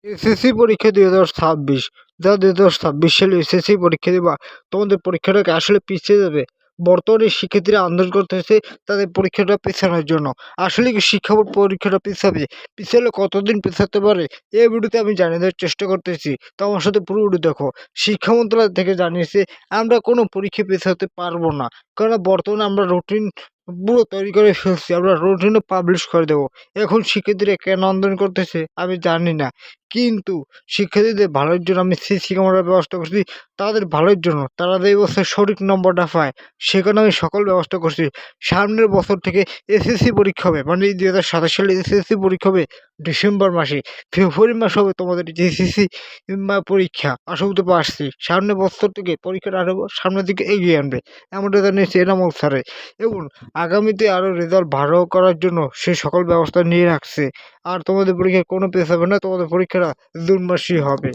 SSC পরীক্ষা ২০২৬, যারা ২০২৬ সালে এসএসসি পরীক্ষা দিবা, তোমাদের পরীক্ষাটাকে আসলে পিছিয়ে যাবে। বর্তমানে শিক্ষার্থীরা আন্দোলন করতেছে তাদের পরীক্ষাটা পেছানোর জন্য। আসলে কি শিক্ষা বোর্ড পরীক্ষাটা পিছাবে? পিছালে কতদিন পেছাতে পারে? এই ভিডিওতে আমি জানিয়ে দেওয়ার চেষ্টা করতেছি। তো আমার সাথে পুরো ভিডিও দেখো। শিক্ষা মন্ত্রণালয় থেকে জানিয়েছে আমরা কোনো পরীক্ষা পেছাতে পারবো না। কারণ বর্তমানে আমরা রুটিন পুরো তৈরি করে ফেলছি। আমরা রুটিনও পাবলিশ করে দেবো। এখন শিক্ষার্থীরা কেন আন্দোলন করতেছে আমি জানি না। কিন্তু শিক্ষার্থীদের ভালোর জন্য আমি সিসি ক্যামেরার ব্যবস্থা করছি, তাদের ভালোর জন্য। তারা যে এই বছর সঠিক নম্বরটা পায়, সেখানে আমি সকল ব্যবস্থা করছি। সামনের বছর থেকে এসএসসি পরীক্ষা হবে, মানে এই ২০২৭ সালে এসএসসি পরীক্ষা হবে ডিসেম্বর মাসে। ফেব্রুয়ারি মাসে হবে তোমাদের এসএসসি পরীক্ষা। আশা করতে পারছি সামনের বছর থেকে পরীক্ষাটা আরো সামনের দিকে এগিয়ে আনবে, এমনটা জানিয়েছে এনামুল স্যারে। এবং আগামীতে আরো রেজাল্ট ভালো করার জন্য সে সকল ব্যবস্থা নিয়ে রাখছে। আর তোমাদের পরীক্ষা কোনো পেছাবে না, তোমাদের পরীক্ষাটা জুন মাসেই হবে।